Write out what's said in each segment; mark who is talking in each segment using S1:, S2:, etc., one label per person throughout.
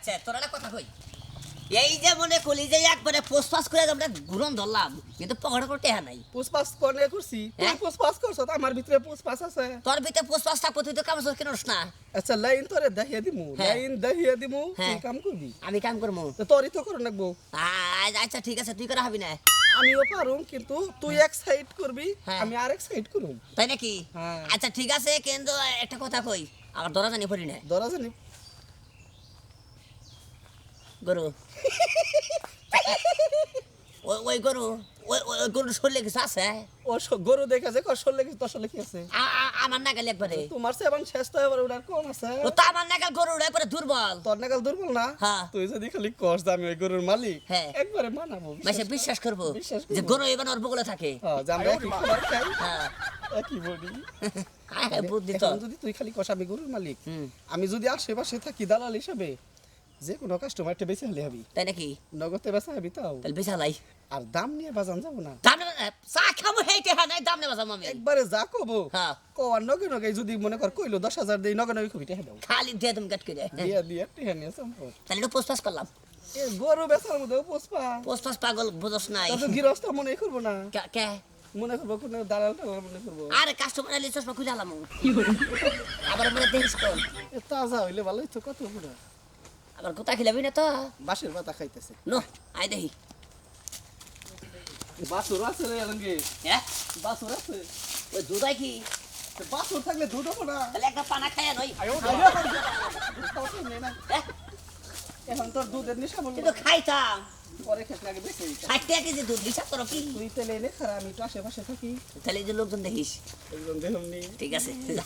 S1: আচ্ছা তোরা একটা কথা কই এই যে মনে কলি যে একবারে পোস্ট পাস করে আমরা ঘুরন ধরলাম কিন্তু পকেটে করে টেহা নাই
S2: পুষ্পাস কোনে করছি তুই
S1: হ্যাঁ?
S2: পুষ্পাস করছ আমার ভিতরে পুষ্পাস আছে
S1: তোর ভিতরে পোস্ট পাস থাকবো তুই তো কাম কেনস না
S2: আচ্ছা লাইন তোরে দেখিয়ে দিমু
S1: হ্যাঁ।
S2: লাইন দেখিয়ে দিমু তুই
S1: হ্যাঁ।
S2: কাম করবি
S1: আমি কাম করবো
S2: তো তোরই তো করে রাখবো
S1: আচ্ছা ঠিক আছে তুই করে হবি না
S2: আমিও পারুম কিন্তু তুই এক সাইড করবি
S1: হ্যাঁ।
S2: আমি আরেক সাইড করুম
S1: তাই নাকি
S2: হ্যাঁ।
S1: আচ্ছা ঠিক আছে কিন্তু একটা কথা কই আমার দরা জানি পড়ি না
S2: ধরা জানি
S1: গরু ওই গরু ওই গরু শরীরে কিছু আছে
S2: ও গরু দেখা যায় কর সরলে কি তসলে কি আছে
S1: আমার নাগাল একবারে
S2: তোমার সে এবং শেষ তো এবার ওটার কোন আছে
S1: ও তো আমার নাগাল গরু একবারে দুর্বল
S2: তোর নাগাল দুর্বল না
S1: হ্যাঁ।
S2: তুই যদি খালি কস যে আমি ওই গরুর মালিক
S1: হ্যাঁ।
S2: একবারে মানাবো
S1: মাসে বিশ্বাস করবো
S2: বিশ্বাস
S1: যে
S2: করবো।
S1: গরু এবার ওর বগলে থাকে
S2: হ্যাঁ যে আমরা একই খাবার খাই
S1: হ্যাঁ
S2: একই বডি
S1: হ্যাঁ বুদ্ধি তো
S2: এখন যদি তুই খালি কস আমি গরুর মালিক
S1: হুম
S2: আমি যদি আশেপাশে থাকি দালাল হিসাবে যে কোনো কাস্টমারটা বেশি হলে হবি
S1: তাই নাকি
S2: নগদে বেচা হবি তাও
S1: তাহলে বেচালাই
S2: আর দাম নিয়ে বাজান যাবো না
S1: দাম নেবে চা খাবো হেইতে হ্যাঁ নাই দাম নেবা আমি
S2: একবারে যা কবো
S1: হ্যাঁ
S2: কওয়ার নগে নগে যদি মনে কর কইলো 10,000 দেই নগে নগে কবিটা দাও
S1: খালি দিয়ে তুমি কাট করে
S2: দিয়া দিয়া টিহা নিয়ে সম্পদ
S1: তাহলে একটু পোস্ট পাস করলাম
S2: এ গরু বেচার মধ্যে পোষপা
S1: পোস্ট পাস পাগল বুঝস নাই
S2: তো গৃহস্থ মনে করবো না
S1: কে
S2: মনে করবো কোনো দালাল টালাল মনে করবো
S1: আরে কাস্টমার এলে চশমা খুলে আলাম আবার মনে দেখিস কোন
S2: এ তাজা হইলে ভালোই তো কত পুরা
S1: আবার কোথা খিলাবি না তো
S2: বাঁশের পাতা খাইতেছে
S1: নো আই দেখি
S2: বাছুর আছে রে আলঙ্গে
S1: হ্যাঁ
S2: বাছুর আছে
S1: ওই দুধাই কি
S2: তো বাছুর থাকলে দুধ হবে না
S1: তাহলে একটা পানা খাইয়া নই হ্যাঁ?
S2: এখন তোর দুধের নেশা বলবো
S1: কিন্তু খাইতাম
S2: পরে খেতে আগে বেশি
S1: 60 টাকা কেজি দুধ হিসাব করো কি
S2: তুই তেলে এনে খারা আমি তো আশেপাশে থাকি
S1: তাহলে এই যে লোকজন দেখিস
S2: একদম দেহম নেই
S1: ঠিক আছে যা।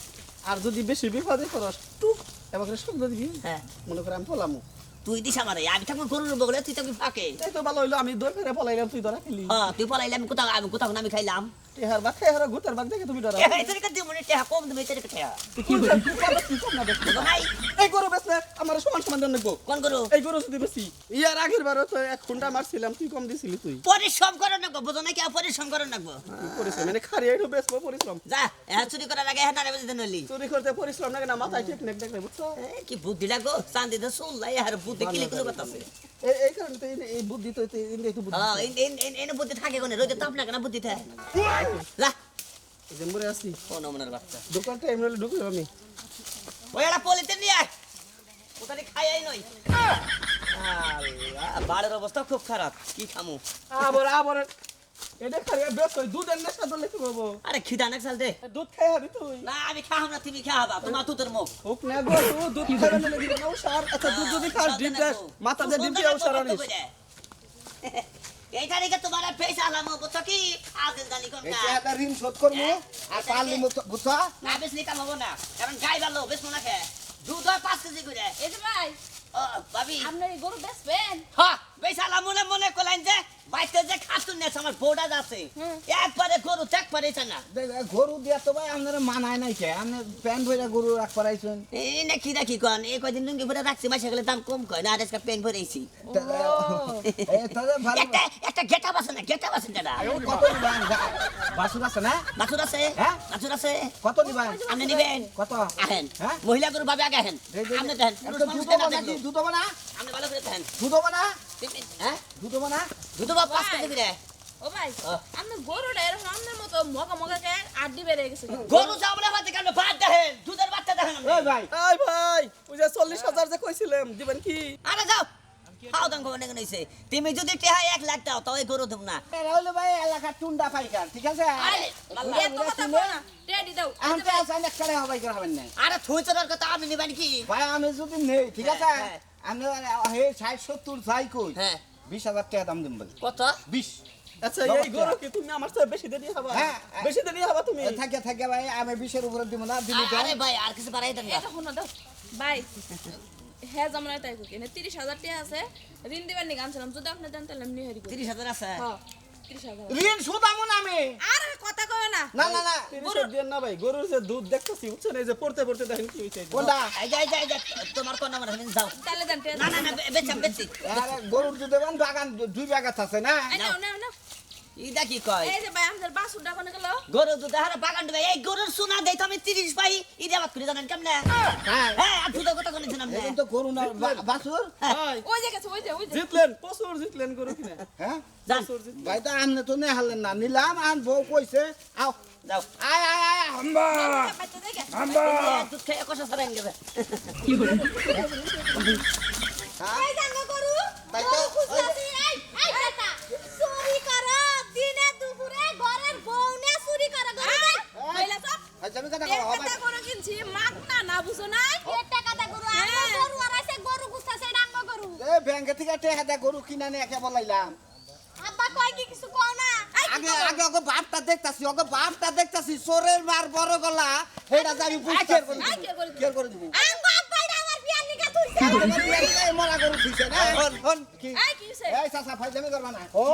S2: আর যদি বেশি বিপদে করস টুক এবার শব্দ দিবি
S1: হ্যাঁ
S2: মনে করে আমি পলামু
S1: তুই দিস আমারে আমি থাকবো গরুর বগলে তুই থাকবি ফাঁকে
S2: এই তো ভালো হইলো আমি দই ফেরে পলাইলাম তুই ধরা খেলি
S1: হ্যাঁ তুই পলাইলে আমি কোথাও আমি খাইলাম
S2: টেহার বা খেহারা গুতার বাগ দেখে তুমি ডরা
S1: এতরে কাছে মনে টেহা কম তুমি এতরে কাছে
S2: তুই কি করছিস? তুই করছিস? তুই কর না দেখ।
S1: ভাই
S2: এই গরু বেচলে আমার সমান সমান দেন নেবো
S1: কোন গরু
S2: এই গরু যদি বেশি ইয়ার আগের বারও তো এক খুন্ডা মারছিলাম তুই কম দিছিলি তুই
S1: পরিশ্রম করে নাকবো বুঝো নাকি পরিশ্রম করে নাকবো
S2: পরিশ্রম মানে খারিয়ে একটু বেচবো পরিশ্রম
S1: যা হ্যাঁ চুরি করার আগে হ্যাঁ নারে বেজে নলি
S2: চুরি করতে পরিশ্রম লাগে না মাথায় ঠিক নেক দেখলে বুঝছো
S1: কি বুদ্ধি লাগো চান্দি তো শুনলাই আর বুদ্ধি কিলে কিলো কথা আছে
S2: এই কারণে তো এই বুদ্ধি তো একটু বুদ্ধি
S1: হ্যাঁ এনে বুদ্ধি থাকে কোনে রোজে তাপ না কেন বুদ্ধি থাকে যা
S2: এই যে মরে আসি
S1: কোন মনের বাচ্চা
S2: দোকানটা এমনি ঢুকলাম আমি
S1: ওই একটা পলিতে নিয়ে আয় ওখানে খাইয়াই নই বাড়ির অবস্থা খুব খারাপ কি খামু
S2: আবার এটা খারিয়ে বেচ ওই দুধের নেশা ধরলে কি বলবো
S1: আরে খিদা নাক চালতে
S2: দুধ খাই হবি তুই
S1: না আমি খাওয়া না তুমি খাওয়াবা তোমার তুতের মুখ
S2: হোক না গো তুই দুধ খাবে না দিবি না সার আচ্ছা দুধ যদি খাস ডিম দেশ মাথা দিয়ে ডিম দিয়ে সার আনিস
S1: এইটা রেখে তোমার পয়সা আলাম বুঝছো কি আগে জানি কোন
S3: এই টাকাটা ঋণ শোধ করবো আর পারলি মতো বুঝছো
S1: না বেশ নিকাম হবো না কারণ গাই ভালো বেশ মনে খে দুধ হয় 5 কেজি করে
S4: এই যে ভাই
S1: ও ভাবি
S4: আপনি এই গরু বেচবেন
S1: হ্যাঁ বেশ আলাম মনে করলেন যে বাইতে যে খাতুন নেছ আমার বোর্ডা আছে একবারে গরু ত্যাগ পারেছে না
S3: গরু দিয়া তো ভাই আপনারা মানায় নাই কে আপনি প্যান্ট ভরে গরু রাখ পারাইছেন
S1: এই না কি রাখি কোন এই কয়দিন লুঙ্গি পরে রাখছি মাসে গেলে দাম কম কয় না আজকে পেন ভরেছি
S3: তাহলে ভালো
S1: একটা গেটা আছে না গেটা আছে দাদা
S3: কত নিবেন বাসুর আছে না
S1: বাছুর আছে
S3: হ্যাঁ?
S1: বাছুর আছে
S3: কত নিবেন
S1: আপনি নিবেন
S3: কত
S1: আহেন
S3: হ্যাঁ?
S1: মহিলা গরু ভাবে আগে আহেন আপনি দেন
S3: দুধ হবো নাকি দুধ হবো না
S1: আপনি ভালো করে দেন
S3: দুধ হবো না
S1: হ্যাঁ
S3: দুধ হবো না
S1: দুটো বা 5 কেজি করে
S4: ও ভাই আপনি গরুটা এরকম আপনার মতো মগা মগা কে আড্ডি বেড়ে গেছে
S1: গরু যাবলে হাতে কেন ভাত দেখেন দুধের বাচ্চা দেখেন
S3: এই ভাই
S2: এই ভাই ওই যে 40,000 যে কইছিলাম দিবেন কি
S1: আরে যাও খাও দাম কোনে নইছে তুমি যদি টেহা 1 লাখ দাও তাও এই গরু দেব না
S3: এরা হলো ভাই এলাকার টুন্ডা পাইকার ঠিক আছে
S1: আরে
S4: এত কথা কও না টেডি দাও
S3: এখন তো আছে অনেক করে হবাই করে হবেন না
S1: আরে থুই চলার কথা আমি নিবেন কি
S3: ভাই আমি যদি নেই ঠিক আছে
S1: হ্যাঁ।
S3: আমি হে 60-70 যাই কই
S1: হ্যাঁ
S3: 20,000 টাকা দাম দিন বলে
S1: কত
S3: 20
S2: আচ্ছা এই গরু কি তুমি আমার চেয়ে বেশি দেরি হবা
S3: হ্যাঁ।
S2: বেশি দেরি হবা তুমি
S3: থাকে ভাই আমি 20 এর উপরে দিব না দিলি তো
S1: আরে ভাই আর কিছু বাড়াই দেন না
S4: এটা শুনো দাও ভাই হ্যাঁ জামাই তাই কই না 30,000 টাকা আছে ঋণ দিবেন নি গানছিলাম যদি আপনি দেন তাহলে আমি হেরি করি
S1: 30,000 আছে
S4: হ্যাঁ 30,000
S3: ঋণ শুধামু না আমি
S4: আরে কথা কয় না
S3: না না না
S2: 30 দিন না ভাই গরুর যে দুধ দেখতেছি বুঝছেন এই যে পড়তে পড়তে দেখেন কি হইছে
S3: কোনটা
S1: এই যে তোমার কোন নাম্বার আমি যাও
S4: তাহলে দেন
S1: না না না বেচি
S3: আরে গরুর দুধ দেবেন বাগান 2 বাগাত আছে না
S4: নাও নাও নাও
S1: ইটা কি কয়
S4: এই যে ভাই আমাদের বাসুরটা কোনে গেল
S1: গরু দুধ হারা বাগান ডুবে এই গরুর সোনা দেই তো আমি 30 পাই ইটা বাদ করে জানেন কেমনে
S3: হ্যাঁ
S1: হ্যাঁ আর দুধ কথা কোনে জানেন
S3: এখন তো গরু না বাছুর
S2: ভাই
S4: ওই যে গেছে ওই যে
S2: জিতলেন প্রচুর জিতলেন গরু কিনা
S3: হ্যাঁ
S1: জান
S2: প্রচুর জিতলেন
S3: ভাই তো আমনে তো নে হারলেন না নিলাম আন বউ কইছে আও
S1: যাও
S3: আয় আয় আয় হাম্বা
S4: বাচ্চা দেখে
S1: দুধ খেয়ে কষা সারান গেছে
S5: এই জানো গরু
S3: তাই তো
S5: খুশি এই বেটা চুরি করো দিনে দুপুরে ঘরের বউনে চুরি করে গরু
S4: কইলা সব
S3: আচ্ছা আমি কথা
S4: এক
S3: কও
S4: টাকা করে কিনছি মাগনা না বুঝো না
S5: এর টাকা দা গরু আমার গরু আর আছে গরু গুছাছে ডাঙ্গ গরু
S3: এ ব্যাংকে থেকে টাকা দে গরু কিনা নে একে বলাইলাম
S5: আব্বা কয় কি কিছু কও না
S3: আগে আগে ওকে বাপটা দেখতাছি চোরের মার বড় গলা হেডা যাবি বুঝতে করে
S4: আই কে করে
S3: কেয়ার করে দিব
S5: আঙ্গ আব্বাই আমার বিয়ার নিকা তুইছে
S3: মরা গরু থিছে না হন কি
S4: আই কি হইছে
S3: এই চাচা ফাইজলামি করবা না ও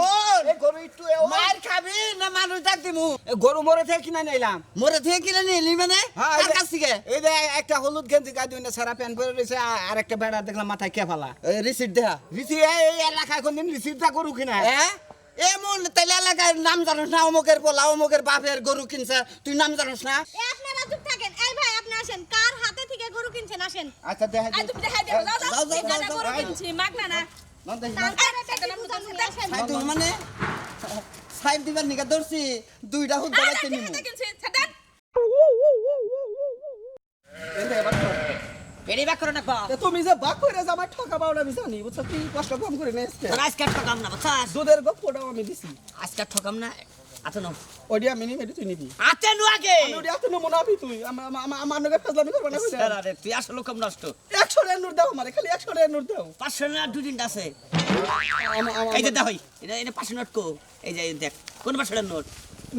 S3: এই গরু একটু মার খাবি না মানুষ ডাক দিমু গরু মরে থেকে কিনা নিলাম
S1: মোরে থেকে কিনে নিলি মানে
S3: কার কাছ থেকে এই যে একটা হলুদ গেঞ্জি গায়ে দিন সারা প্যান্ট পরে রয়েছে আর একটা বেড়া দেখলাম মাথায় কে ফালা
S1: রিসিট দেখা
S3: রিসি এই এলাকায় কোনদিন রিসিটটা গরু কিনা
S1: হ্যাঁ এমন তাইলে এলাকার নাম জানোস না অমুকের পোলা অমুকের বাপের গরু কিনছে তুই নাম জানোস না
S5: এ আপনারা চুপ থাকেন এই ভাই আপনি আসেন কার হাতে থেকে গরু কিনছেন আসেন
S3: আচ্ছা দেখা
S4: আই তুমি দেখাই দিও যাও যাও এই টাকা করে কিনছি মাগনা না
S5: তারপরে টাকা বুঝানো আসেন
S1: তুই মানে সাইড দিবার নিকা ধরছি দুইটা হুদ দাঁড়াইতে নিমু
S4: কিনছি ছাড়েন
S1: পেরি বাক করে না পা
S2: তুমি যে বাক করে যে আমার ঠকা পাও না আমি জানি বুঝছো কি কষ্ট কম করে নেছে
S1: তোর আজকে ঠকাম না বাস
S2: দুধের গপ্পটাও আমি দিছি
S1: আজকে ঠকাম না আতো না
S2: ওডিয়া মিনি মেডি তুই নিবি
S1: আতে নু আগে
S2: আমি ওডিয়া তো মনে আবি তুই আমার নগে ফাজলামি করবা না কইলা
S1: আরে তুই আসলে কম নষ্ট
S2: 100 টাকা নোট দাও আমারে খালি 100 টাকা নোট দাও
S1: 500 না দুই দিন আছে
S2: আমার
S1: এই যে দেখই এটা 500 নোট কো এই যে দেখ কোন 500 নোট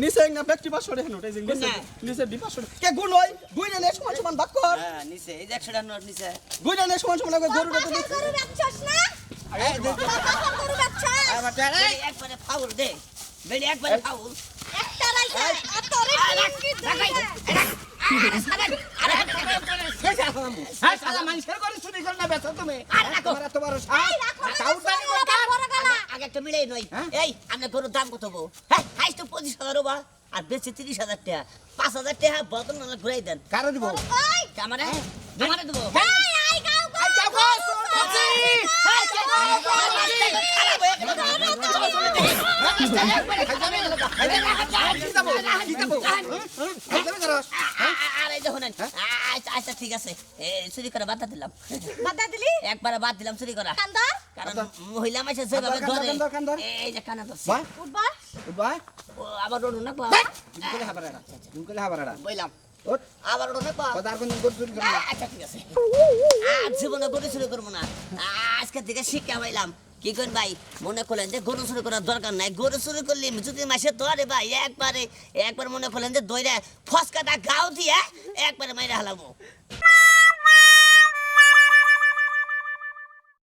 S2: নিচে না ব্যক্তি 500 টাকা নোট এই যে নিচে নিচে দি 500 কে গুণ হই গুণ নে সমান সমান ভাগ কর
S1: হ্যাঁ নিচে এই যে 100 নোট নিচে
S2: গুণ নে সমান সমান করে গরুটা তো দিছি
S5: গরু বেচছস না গরু বেচছস
S1: একবারে ফাউল দে বেড়ি একবারে ফাউল
S5: একটা রাইছে আর তোরে কি
S1: দেখাই
S3: হ্যাঁ শালা মানুষের করে চুরি করে না বেচো তুমি তোমার এত বড় সাহস
S1: আগে একটা মিলাই নই এই আমরা গরুর দাম কত বো হ্যাঁ হাইস্ট 25,000 বা আর বেশি 30,000 টাকা 5,000 টাকা বদল না ঘুরাই দেন
S3: কারো দিব
S5: ওই
S1: আমারে দেবো
S5: এই আই গাও
S1: আরে দেখুন আচ্ছা ঠিক আছে চুরি করা বাদ দিলাম
S5: বাদা দিলি
S1: একবারে বাদ দিলাম চুরি করা
S5: কান্দর
S1: কারণ মহিলা মাসে যেভাবে ধরে
S3: কান্দর।
S1: এই যে কানা ধরছে
S3: বাহ
S5: উঠবা
S3: বাহ
S1: ও আবার রোড না পা
S3: দুকলে হাবারাড়া দুকলে হাবারাড়া
S1: বইলাম
S3: ওট
S1: আবার রোড না পা
S3: পদার কোন গরু চুরি করে না
S1: আচ্ছা ঠিক আছে আজ জীবনে গরু চুরি করবো না আজকে থেকে শিক্ষা পাইলাম কি করেন ভাই মনে করলেন যে গরু চুরি করার দরকার নাই গরু চুরি করলে যদি মাসে ধরে ভাই একবার মনে করলেন যে দইরা ফসকাটা গাও দিয়ে একবারে মাইরা হালাবো